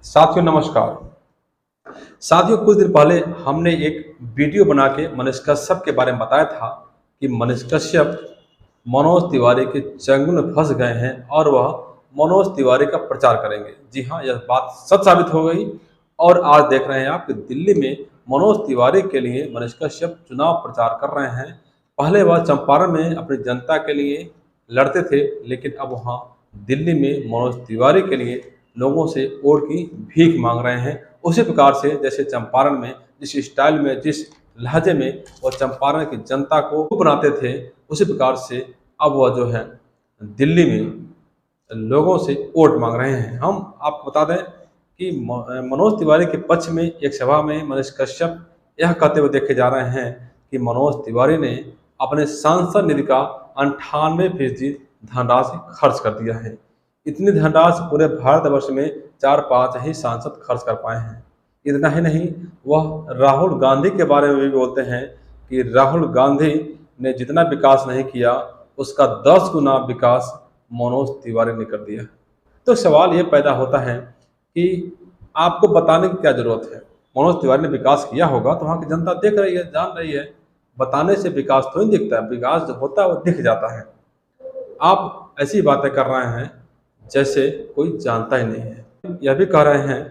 साथियों नमस्कार। साथियों कुछ दिन पहले हमने एक वीडियो बना के मनीष कश्यप के बारे में बताया था कि मनीष कश्यप मनोज तिवारी के चंगुल में फंस गए हैं और वह मनोज तिवारी का प्रचार करेंगे। जी हाँ, यह बात सच साबित हो गई और आज देख रहे हैं आप कि दिल्ली में मनोज तिवारी के लिए मनीष कश्यप चुनाव प्रचार कर रहे हैं। पहले वह चंपारण में अपनी जनता के लिए लड़ते थे, लेकिन अब वहाँ दिल्ली में मनोज तिवारी के लिए लोगों से वोट की भीख मांग रहे हैं। उसी प्रकार से जैसे चंपारण में जिस स्टाइल में, जिस लहजे में वो चंपारण की जनता को बनाते थे, उसी प्रकार से अब वह जो है दिल्ली में लोगों से वोट मांग रहे हैं। हम आपको बता दें कि मनोज तिवारी के पक्ष में एक सभा में मनीष कश्यप यह कहते हुए देखे जा रहे हैं कि मनोज तिवारी ने अपने सांसद निधि का 98% धनराशि खर्च कर दिया है। इतनी धनराशि पूरे भारतवर्ष में 4-5 ही सांसद खर्च कर पाए हैं। इतना ही नहीं, वह राहुल गांधी के बारे में भी बोलते हैं कि राहुल गांधी ने जितना विकास नहीं किया उसका 10 गुना विकास मनोज तिवारी ने कर दिया। तो सवाल ये पैदा होता है कि आपको बताने की क्या जरूरत है। मनोज तिवारी ने विकास किया होगा तो वहाँ की जनता देख रही है, जान रही है। बताने से विकास तो नहीं दिखता है, विकास जो होता है वो दिख जाता है। आप ऐसी बातें कर रहे हैं जैसे कोई जानता ही नहीं है। यह भी कह रहे हैं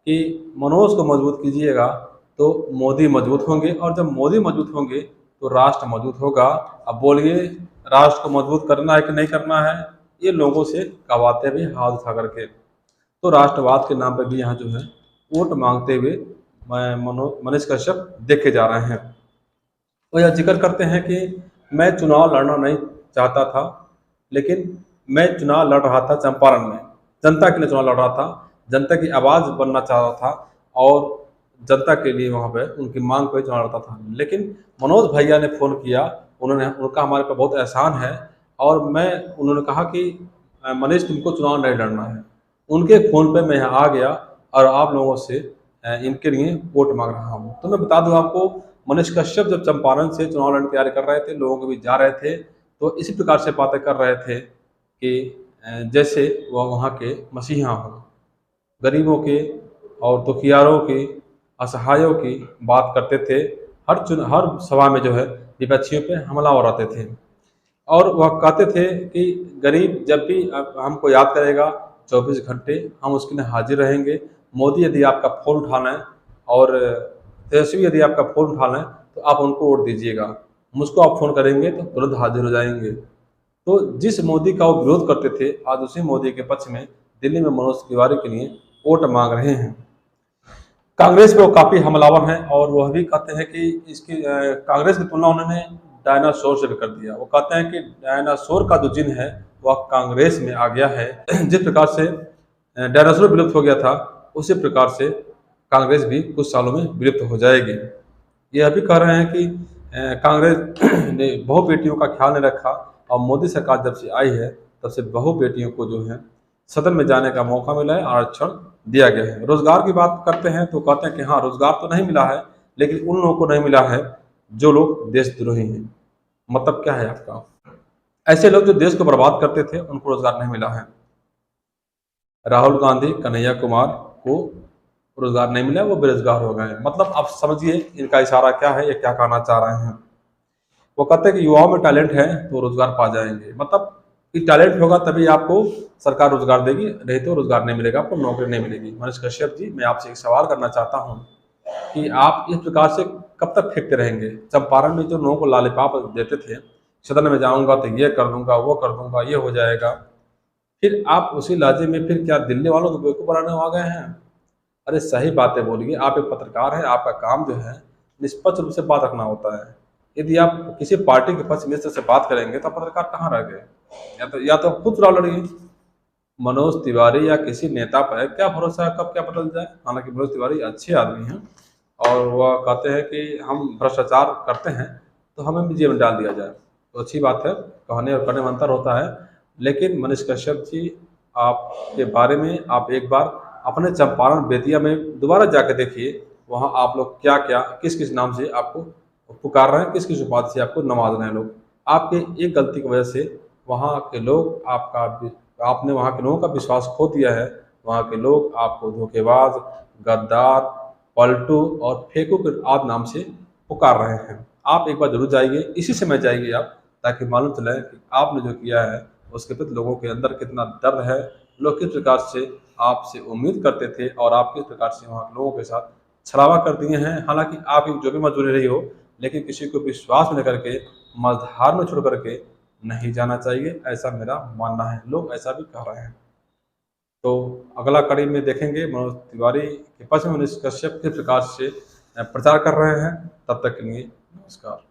कि मनोज को मजबूत कीजिएगा तो मोदी मजबूत होंगे, और जब मोदी मजबूत होंगे तो राष्ट्र मजबूत होगा। अब बोलिए, राष्ट्र को मजबूत करना है कि नहीं करना है, ये लोगों से कवाते भी हाथ उठा करके। तो राष्ट्रवाद के नाम पर भी यहाँ जो है वोट मांगते हुए मनीष कश्यप देखे जा रहे हैं। वो यह जिक्र करते हैं कि मैं चुनाव लड़ना नहीं चाहता था, लेकिन मैं चुनाव लड़ रहा था चंपारण में, जनता के लिए चुनाव लड़ रहा था, जनता की आवाज़ बनना चाह रहा था और जनता के लिए वहाँ पे उनकी मांग पे चुनाव लड़ता था। लेकिन मनोज भैया ने फ़ोन किया, उनका हमारे पे बहुत एहसान है, और उन्होंने कहा कि मनीष तुमको चुनाव नहीं लड़ना है। उनके फ़ोन पे मैं यहाँ आ गया और आप लोगों से इनके लिए वोट मांग रहा हूँ। तो मैं बता दूँ आपको, मनीष कश्यप जब चंपारण से चुनाव लड़ने की तैयारी कर रहे थे, लोगों के बीच जा रहे थे, तो इसी प्रकार से बातें कर रहे थे कि जैसे वह वहाँ के मसीहा हों, गरीबों के और दुखियारों की, असहायों की बात करते थे। हर सभा में जो है विपक्षियों पे हमलावर आते थे और वह कहते थे कि गरीब जब भी हमको याद करेगा 24 घंटे हम उसके लिए हाजिर रहेंगे। मोदी यदि आपका फ़ोन उठाना है और तेजस्वी यदि आपका फ़ोन उठाना है तो आप उनको वोट दीजिएगा, मुझको आप फ़ोन करेंगे तो तुरंत हाजिर हो जाएंगे। तो जिस मोदी का वो विरोध करते थे, आज उसी मोदी के पक्ष में दिल्ली में मनोज तिवारी के लिए वोट मांग रहे हैं। कांग्रेस पे वो काफ़ी हमलावर हैं और वह भी कहते हैं कि इसकी कांग्रेस की तुलना उन्होंने डायनासोर से भी कर दिया। वो कहते हैं कि डायनासोर का जो जिन है वह कांग्रेस में आ गया है। जिस प्रकार से डायनासोर विलुप्त हो गया था, उसी प्रकार से कांग्रेस भी कुछ सालों में विलुप्त हो जाएगी। यह भी कह रहे हैं कि कांग्रेस ने बहु बेटियों का ख्याल नहीं रखा, और मोदी सरकार जब से आई है तब से बहु बेटियों को जो है सदन में जाने का मौका मिला है, आरक्षण दिया गया है। रोजगार की बात करते हैं तो कहते हैं कि हाँ, रोजगार तो नहीं मिला है, लेकिन उन लोगों को नहीं मिला है जो लोग देशद्रोही हैं। मतलब क्या है आपका? ऐसे लोग जो देश को बर्बाद करते थे उनको रोजगार नहीं मिला है। राहुल गांधी, कन्हैया कुमार को रोजगार नहीं मिला, वो बेरोजगार हो गए। मतलब आप समझिए इनका इशारा क्या है, ये क्या कहना चाह रहे हैं। वो कहते हैं कि युवाओं में टैलेंट है तो रोजगार पा जाएंगे। मतलब कि टैलेंट होगा तभी आपको सरकार रोजगार देगी, नहीं तो रोजगार नहीं मिलेगा, आपको नौकरी नहीं मिलेगी। मनीष कश्यप जी, मैं आपसे एक सवाल करना चाहता हूँ कि आप इस प्रकार से कब तक फेंकते रहेंगे? चंपारण में जो लोगों को लालिपाप देते थे, सदन में जाऊंगा तो ये कर दूंगा, वो कर दूंगा, ये हो जाएगा, फिर आप उसी लहजे में फिर क्या दिल्ली वालों को बेवकूफ़ बनाने आ गए हैं? अरे सही बातें बोलिए। आप एक पत्रकार हैं, आपका काम जो है निष्पक्ष रूप से बात रखना होता है। यदि आप किसी पार्टी के पक्ष में से बात करेंगे तो पत्रकार कहाँ रह गए? या तो खुद चुनाव लड़िए। मनोज तिवारी या किसी नेता पर क्या भरोसा है कब क्या बदल जाए। हालांकि मनोज तिवारी अच्छे आदमी हैं और वह कहते हैं कि हम भ्रष्टाचार करते हैं तो हमें भी जेल में डाल दिया जाए, तो अच्छी बात है, कहने और करने में अंतर होता है। लेकिन मनीष कश्यप जी, आपके बारे में आप एक बार अपने चंपारण बेतिया में दोबारा जाकर देखिए, वहाँ आप लोग क्या क्या किस किस नाम से आपको पुकार रहे हैं, किस किस उपाधि से आपको नवाज रहे हैं लोग। आपके एक गलती की वजह से वहाँ के लोग आपने वहाँ के लोगों का विश्वास खो दिया है, वहाँ के लोग आपको धोखेबाज, गद्दार, पलटू और फेंकू के आदि नाम से पुकार रहे हैं। आप एक बार जरूर जाइए, इसी समय जाइए आप, ताकि मालूम चले कि आपने जो किया है उसके प्रति लोगों के अंदर कितना दर्द है, लोग किस प्रकार से आपसे उम्मीद करते थे और आप किस प्रकार से वहाँ के लोगों के साथ छलावा कर दिए हैं। हालांकि आपकी जो भी मजबूरी रही हो, लेकिन किसी को विश्वास में लेकर के मझधार में छोड़ करके नहीं जाना चाहिए, ऐसा मेरा मानना है। लोग ऐसा भी कह रहे हैं। तो अगला कड़ी में देखेंगे मनोज तिवारी के पक्ष में मनीष कश्यप किस प्रकार से प्रचार कर रहे हैं। तब तक के लिए नमस्कार।